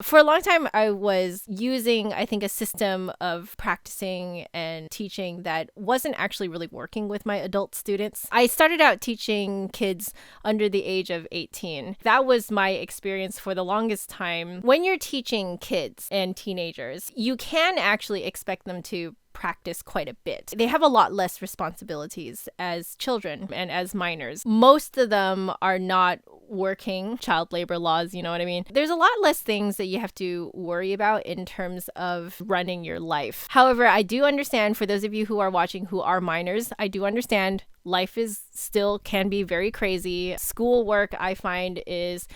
For a long time, I was using, I think, a system of practicing and teaching that wasn't actually really working with my adult students. I started out teaching kids under the age of 18. That was my experience for the longest time. When you're teaching kids and teenagers, you can actually expect them to practice quite a bit. They have a lot less responsibilities as children and as minors. Most of them are not working child labor laws, you know what I mean? There's a lot less things that you have to worry about in terms of running your life. However, I do understand for those of you who are watching who are minors, I do understand life is still can be very crazy. Schoolwork, I find, is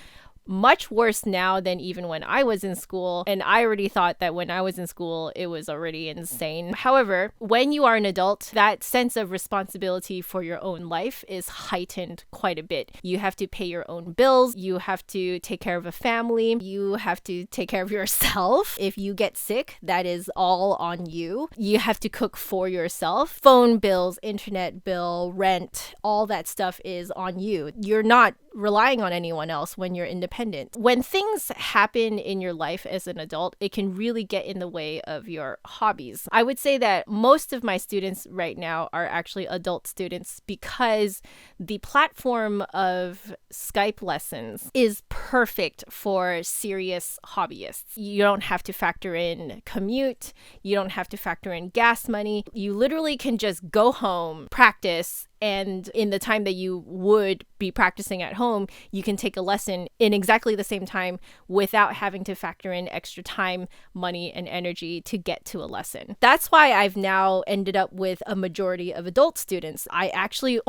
much worse now than even when I was in school. And I already thought that when I was in school, it was already insane. However, when you are an adult, that sense of responsibility for your own life is heightened quite a bit. You have to pay your own bills. You have to take care of a family. You have to take care of yourself. If you get sick, that is all on you. You have to cook for yourself. Phone bills, internet bill, rent, all that stuff is on you. You're not relying on anyone else when you're independent. When things happen in your life as an adult, it can really get in the way of your hobbies. I would say that most of my students right now are actually adult students because the platform of Skype lessons is perfect for serious hobbyists. You don't have to factor in commute. You don't have to factor in gas money. You literally can just go home, practice, and in the time that you would be practicing at home, you can take a lesson in exactly the same time without having to factor in extra time, money, and energy to get to a lesson. That's why I've now ended up with a majority of adult students. I actually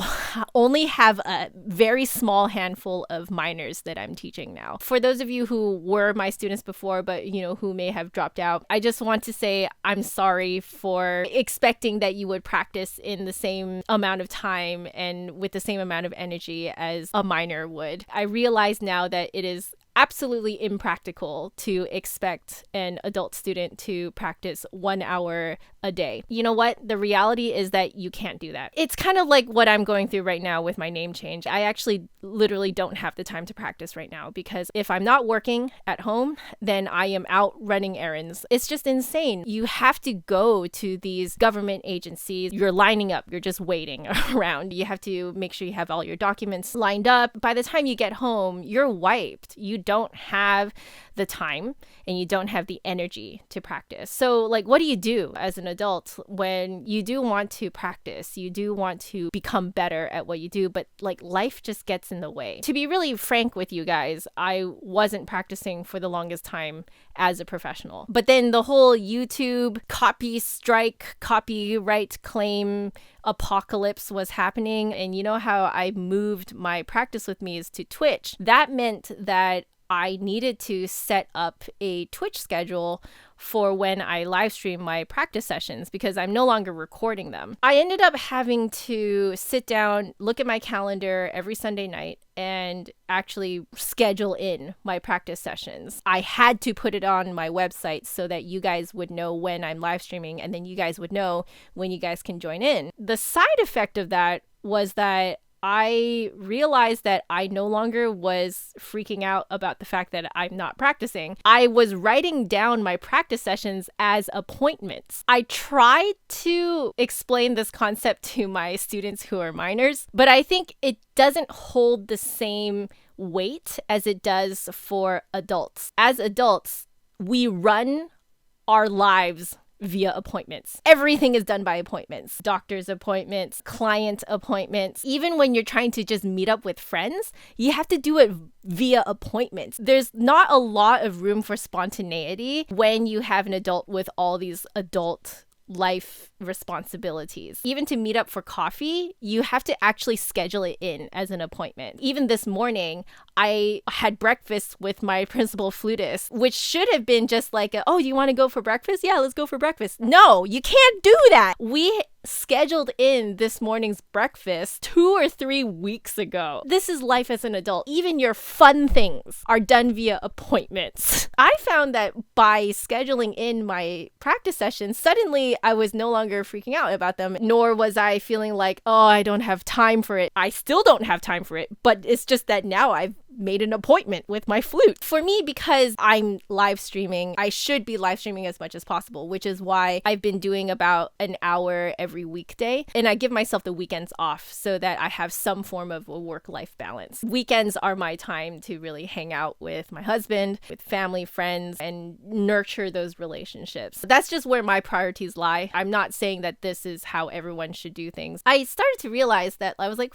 only have a very small handful of minors that I'm teaching now. For those of you who were my students before, but who may have dropped out, I just want to say I'm sorry for expecting that you would practice in the same amount of time and with the same amount of energy as a minor would. I realize now that it is absolutely impractical to expect an adult student to practice 1 hour a day. You know what? The reality is that you can't do that. It's kind of like what I'm going through right now with my name change. I actually literally don't have the time to practice right now because if I'm not working at home, then I am out running errands. It's just insane. You have to go to these government agencies. You're lining up. You're just waiting around. You have to make sure you have all your documents lined up. By the time you get home, you're wiped. You don't have the time and you don't have the energy to practice. So what do you do as an adult when you do want to practice? You do want to become better at what you do, but life just gets in the way. To be really frank with you guys, I wasn't practicing for the longest time as a professional. But then the whole YouTube copy strike, copyright claim apocalypse was happening. And you know how I moved my practice with me is to Twitch. That meant that I needed to set up a Twitch schedule for when I live stream my practice sessions because I'm no longer recording them. I ended up having to sit down, look at my calendar every Sunday night and actually schedule in my practice sessions. I had to put it on my website so that you guys would know when I'm live streaming and then you guys would know when you guys can join in. The side effect of that was that I realized that I no longer was freaking out about the fact that I'm not practicing. I was writing down my practice sessions as appointments. I tried to explain this concept to my students who are minors, but I think it doesn't hold the same weight as it does for adults. As adults, we run our lives via appointments. Everything is done by appointments. Doctor's appointments, client appointments. Even when you're trying to just meet up with friends, you have to do it via appointments. There's not a lot of room for spontaneity when you have an adult with all these adult life responsibilities. Even to meet up for coffee, you have to actually schedule it in as an appointment. Even this morning, I had breakfast with my principal flutist, which should have been just oh, you want to go for breakfast? Yeah, let's go for breakfast. No, you can't do that. We scheduled in this morning's breakfast 2 or 3 weeks ago. This is life as an adult. Even your fun things are done via appointments. I found that by scheduling in my practice sessions, suddenly I was no longer freaking out about them, nor was I feeling oh, I don't have time for it. I still don't have time for it, but it's just that now I've made an appointment with my flute. For me, because I'm live streaming, I should be live streaming as much as possible, which is why I've been doing about an hour every weekday. And I give myself the weekends off so that I have some form of a work-life balance. Weekends are my time to really hang out with my husband, with family, friends, and nurture those relationships. That's just where my priorities lie. I'm not saying that this is how everyone should do things. I started to realize that I was like,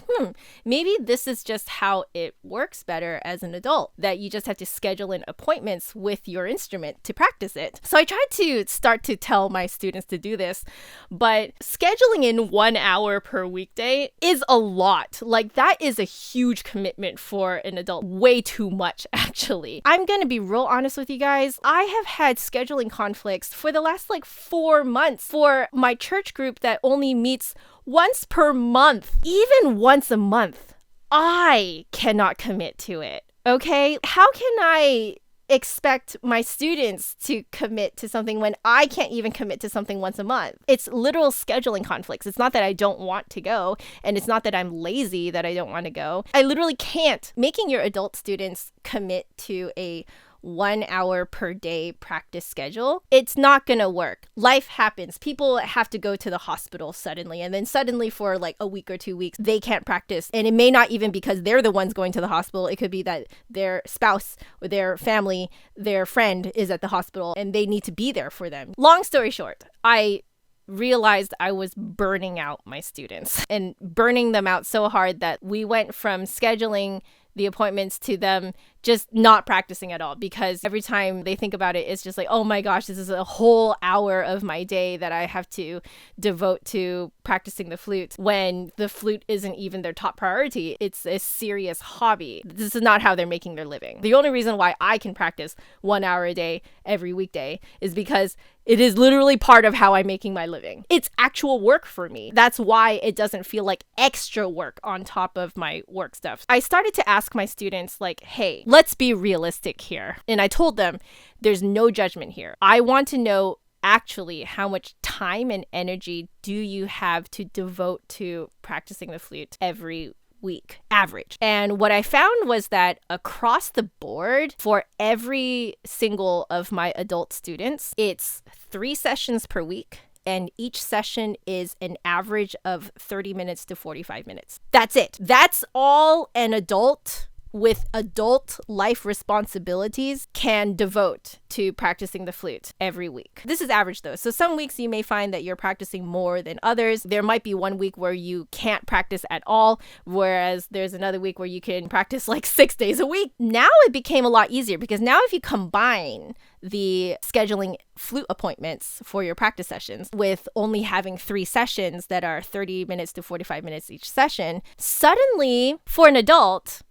maybe this is just how it works better as an adult, that you just have to schedule in appointments with your instrument to practice it. So I tried to start to tell my students to do this, but scheduling in 1 hour per weekday is a lot. Like, that is a huge commitment for an adult. Way too much, actually. I'm gonna be real honest with you guys. I have had scheduling conflicts for the last 4 months for my church group that only meets once per month. Even once a month, I cannot commit to it. Okay? How can I expect my students to commit to something when I can't even commit to something once a month? It's literal scheduling conflicts. It's not that I don't want to go, and it's not that I'm lazy that I don't want to go. I literally can't. Making your adult students commit to a 1 hour per day practice schedule, it's not gonna work. Life happens. People have to go to the hospital suddenly, and then suddenly for a week or 2 weeks, they can't practice. And it may not even because they're the ones going to the hospital. It could be that their spouse or their family, their friend is at the hospital and they need to be there for them. Long story short, I realized I was burning out my students and burning them out so hard that we went from scheduling the appointments to them just not practicing at all, because every time they think about it, it's just like, oh my gosh, this is a whole hour of my day that I have to devote to practicing the flute, when the flute isn't even their top priority. It's a serious hobby. This is not how they're making their living. The only reason why I can practice 1 hour a day every weekday is because it is literally part of how I'm making my living. It's actual work for me. That's why it doesn't feel like extra work on top of my work stuff. I started to ask my students, hey, let's be realistic here. And I told them, there's no judgment here. I want to know actually how much time and energy do you have to devote to practicing the flute every week, average. And what I found was that across the board, for every single of my adult students, it's 3 sessions per week. And each session is an average of 30 minutes to 45 minutes. That's it. That's all an adult with adult life responsibilities can devote to practicing the flute every week. This is average though. So some weeks you may find that you're practicing more than others. There might be one week where you can't practice at all, whereas there's another week where you can practice 6 days a week. Now it became a lot easier, because now if you combine the scheduling flute appointments for your practice sessions with only having 3 sessions that are 30 minutes to 45 minutes each session, suddenly for an adult,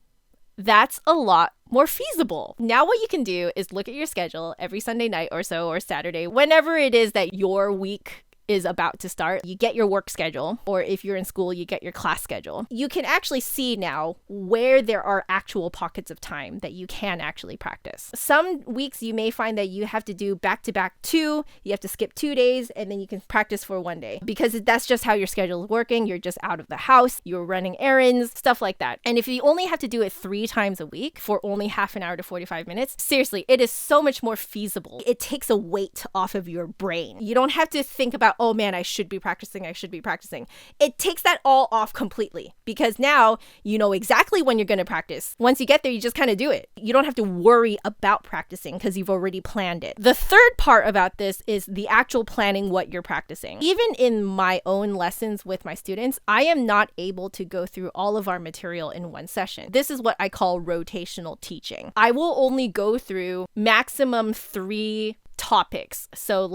that's a lot more feasible. Now what you can do is look at your schedule every Sunday night or so, or Saturday, whenever it is that your week is about to start. You get your work schedule, or if you're in school, you get your class schedule. You can actually see now where there are actual pockets of time that you can actually practice. Some weeks you may find that you have to do back-to-back 2, you have to skip 2 days, and then you can practice for 1 day, because that's just how your schedule is working. You're just out of the house, you're running errands, stuff like that. And if you only have to do it 3 times a week for only half an hour to 45 minutes, seriously, it is so much more feasible. It takes a weight off of your brain. You don't have to think about, oh man, I should be practicing. It takes that all off completely, because now you know exactly when you're going to practice. Once you get there, you just kind of do it. You don't have to worry about practicing because you've already planned it. The third part about this is the actual planning what you're practicing. Even in my own lessons with my students, I am not able to go through all of our material in one session. This is what I call rotational teaching. I will only go through maximum 3 topics. So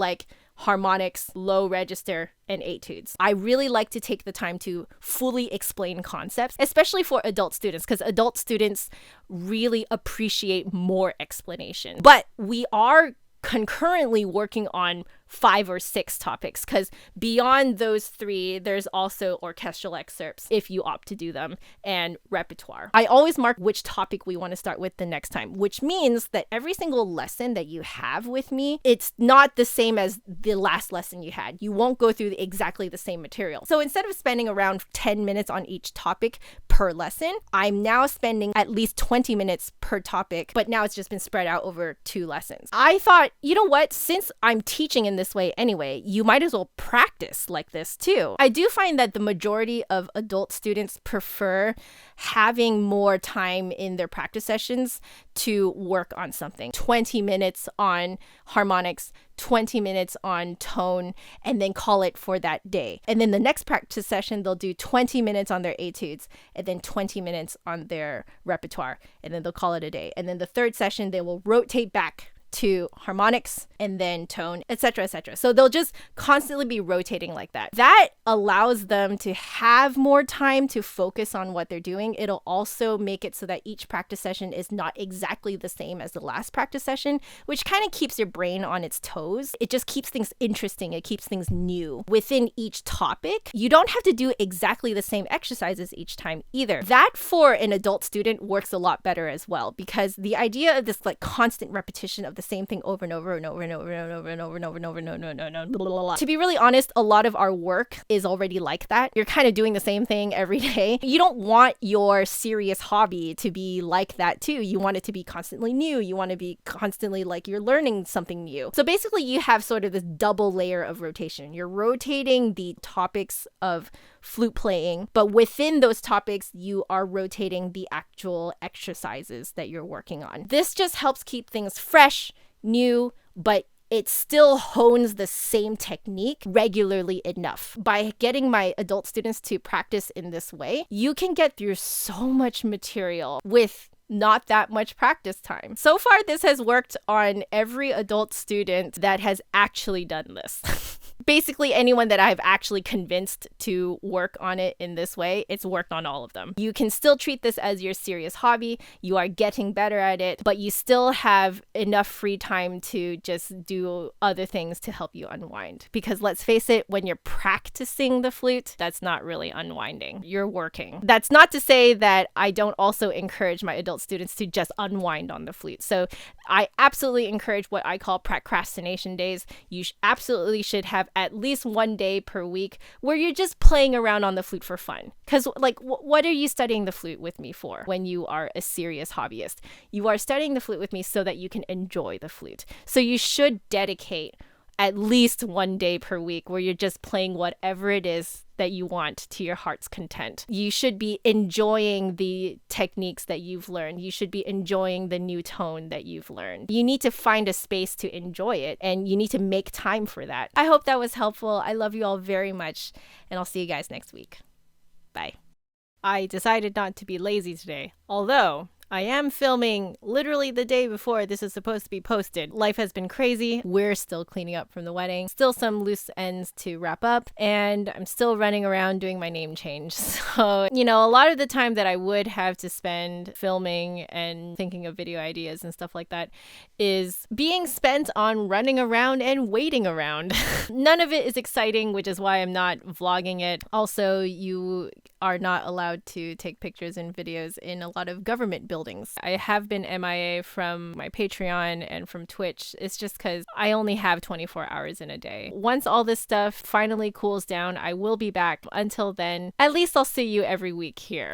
harmonics, low register, and etudes. I really like to take the time to fully explain concepts, especially for adult students, because adult students really appreciate more explanation. But we are concurrently working on 5 or 6 topics, because beyond those 3, there's also orchestral excerpts if you opt to do them, and repertoire. I always mark which topic we want to start with the next time, which means that every single lesson that you have with me, it's not the same as the last lesson you had. You won't go through exactly the same material. So instead of spending around 10 minutes on each topic per lesson, I'm now spending at least 20 minutes per topic, but now it's just been spread out over 2 lessons. I thought, you know what, since I'm teaching in this way anyway, you might as well practice like this too. I do find that the majority of adult students prefer having more time in their practice sessions to work on something. 20 minutes on harmonics, 20 minutes on tone, and then call it for that day. And then the next practice session, they'll do 20 minutes on their etudes, and then 20 minutes on their repertoire, and then they'll call it a day. And then the third session, they will rotate back to harmonics and then tone, etc., etc. So they'll just constantly be rotating like that. That allows them to have more time to focus on what they're doing. It'll also make it so that each practice session is not exactly the same as the last practice session, which kind of keeps your brain on its toes. It just keeps things interesting. It keeps things new. Within each topic, you don't have to do exactly the same exercises each time either. That for an adult student works a lot better as well, because the idea of this like constant repetition of the same thing over and over and over and over and over and over and over and over and over and over and over. To be really honest, a lot of our work is already like that. You're kind of doing the same thing every day. You don't want your serious hobby to be like that too. You want it to be constantly new. You want to be constantly like you're learning something new. So basically you have sort of this double layer of rotation. You're rotating the topics of flute playing, but within those topics, you are rotating the actual exercises that you're working on. This just helps keep things fresh, new, but it still hones the same technique regularly enough. By getting my adult students to practice in this way, you can get through so much material with not that much practice time. So far, this has worked on every adult student that has actually done this. Basically, anyone that I've actually convinced to work on it in this way, it's worked on all of them. You can still treat this as your serious hobby. You are getting better at it, but you still have enough free time to just do other things to help you unwind. Because let's face it, when you're practicing the flute, that's not really unwinding. You're working. That's not to say that I don't also encourage my adult students to just unwind on the flute. So I absolutely encourage what I call procrastination days. You absolutely should have at least 1 day per week where you're just playing around on the flute for fun. Because like, what are you studying the flute with me for when you are a serious hobbyist? You are studying the flute with me so that you can enjoy the flute. So you should dedicate at least 1 day per week where you're just playing whatever it is that you want to your heart's content. You should be enjoying the techniques that you've learned. You should be enjoying the new tone that you've learned. You need to find a space to enjoy it, and you need to make time for that. I hope that was helpful. I love you all very much, and I'll see you guys next week. Bye. I decided not to be lazy today, although I am filming literally the day before this is supposed to be posted. Life has been crazy. We're still cleaning up from the wedding. Still some loose ends to wrap up. And I'm still running around doing my name change. So, a lot of the time that I would have to spend filming and thinking of video ideas and stuff like that is being spent on running around and waiting around. None of it is exciting, which is why I'm not vlogging it. Also, you are not allowed to take pictures and videos in a lot of government buildings. I have been MIA from my Patreon and from Twitch. It's just because I only have 24 hours in a day. Once all this stuff finally cools down, I will be back. Until then, at least I'll see you every week here.